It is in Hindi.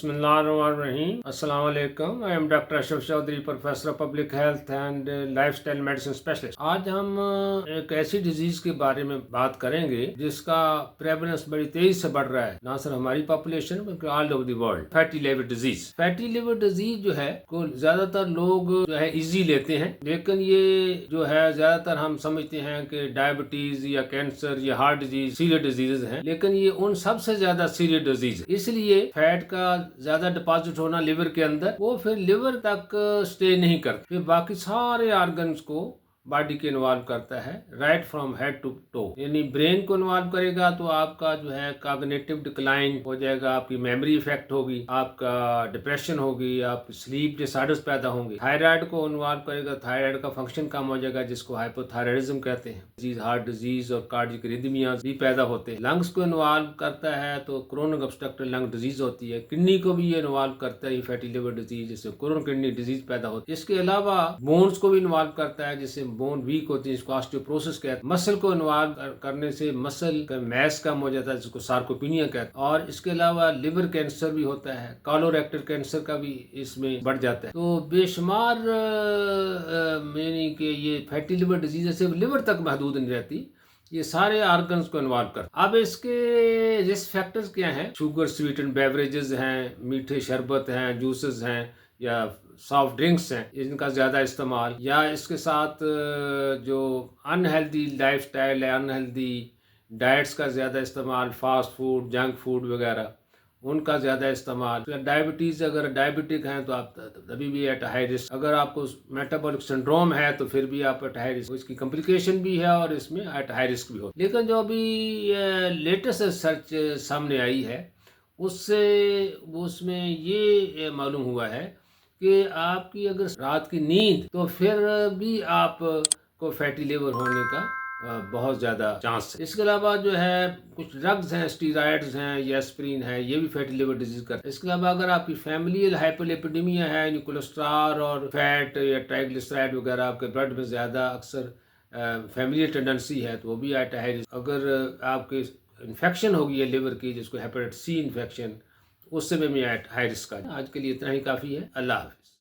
बिस्मिल्लाहिर्रहमानिर्रहीम। अस्सलाम वालेकुम। I am doctor Ashraf Chaudhry, professor of public health and lifestyle medicine specialist. आज हम एक ऐसी डिजीज के बारे में बात करेंगे जिसका प्रेवलेंस बड़ी तेजी से बढ़ रहा है, ना सिर्फ हमारी पॉपुलेशन बल्कि all over the world. Fatty liver disease. Fatty liver disease जो है को ज्यादातर लोग जो है इजी लेते हैं, लेकिन ये जो है ज्यादातर हम समझते हैं कि डायबिटीज या कैंसर या हार्ट डिजीज सीरियस डिजीज हैं, लेकिन ये उन सबसे ज्यादा सीरियस डिजीज। इसलिए फैट का ज्यादा डिपॉजिट होना लिवर के अंदर वो फिर लिवर तक स्टे नहीं करता, फिर बाकी सारे ऑर्गन्स को बॉडी के इन्वॉल्व करता है, right from head to toe. यानी ब्रेन को इन्वॉल्व करेगा तो आपका जो है कॉग्निटिव डिक्लाइन हो जाएगा, आपकी मेमोरी इफेक्ट होगी, आपका डिप्रेशन होगी, आप स्लीप डिसऑर्डर्स पैदा होंगे। थायराइड को इन्वॉल्व करेगा, थायराइड का फंक्शन कम हो जाएगा जिसको हाइपोथायराइडिज्म कहते हैं। हार्ट डिजीज और कार्डियक रिदमियाज भी पैदा होते हैं। लंग्स को इन्वॉल्व करता है तो क्रोनिक ऑब्स्ट्रक्टिव लंग डिजीज होती है। किडनी को भी ये इन्वॉल्व करता है फैटी लिवर डिजीज, जिससे क्रोनिक किडनी डिजीज पैदा होती है। इसके अलावा बोन्स को भी इन्वॉल्व करता है, जिससे बोन वीक होती है, इसको ऑस्टियोपोरोसिस कहते हैं। मसल को इन्वॉल्व करने से मसल का मैस कम हो जाता है, जिसको सार्कोपिनिया कहते हैं। और इसके अलावा लिवर कैंसर भी होता है, कोलोरेक्टल कैंसर का भी इसमें बढ़ जाता है। तो बेशुमार यानी कि ये फैटी लिवर डिजीज सिर्फ लिवर तक महदूद नहीं रहती, ये सारे ऑर्गन्स को इन्वॉल्व कर। अब इसके रिस्क फैक्टर्स क्या हैं? शुगर स्वीटेंड बेवरेजेस हैं, मीठे शरबत हैं, जूसेस हैं या सॉफ्ट ड्रिंक्स हैं, इनका ज़्यादा इस्तेमाल, या इसके साथ जो अनहेल्दी लाइफस्टाइल है, अनहेल्दी डाइट्स का ज़्यादा इस्तेमाल, फास्ट फूड, जंक फूड वगैरह, उनका ज़्यादा इस्तेमाल। डायबिटीज़, अगर डायबिटिक हैं तो आप तभी भी एट हाई रिस्क। अगर आपको मेटाबॉलिक सिंड्रोम है तो फिर भी आप एट हाई रिस्क। इसकी कॉम्प्लिकेशन भी है और इसमें एट हाई रिस्क भी हो। लेकिन जो अभी लेटेस्ट रिसर्च सामने आई है उसमें ये मालूम हुआ है कि आपकी अगर रात की नींद, तो फिर भी आप को फैटी लिवर होने का बहुत ज़्यादा चांस है। इसके अलावा जो है कुछ ड्रग्स हैं, स्टीरॉयड्स हैं या एस्पिरिन है, ये भी फैटी लिवर डिजीज करते हैं। इसके अलावा अगर आपकी फैमिलियल हाइपोलिपिडेमिया है, यानी कोलेस्ट्रॉल और फैट या ट्राइग्लिसराइड वगैरह आपके ब्लड में ज़्यादा अक्सर फैमिलियल टेंडेंसी है, तो वो भी एट हाई रिस्क। अगर आपके इन्फेक्शन होगी है लिवर की, जिसको हेपेटाइटिस सी इन्फेक्शन, उससे भी एट हाई रिस्क है। आज के लिए इतना ही काफ़ी है। अल्लाह हाफिज़।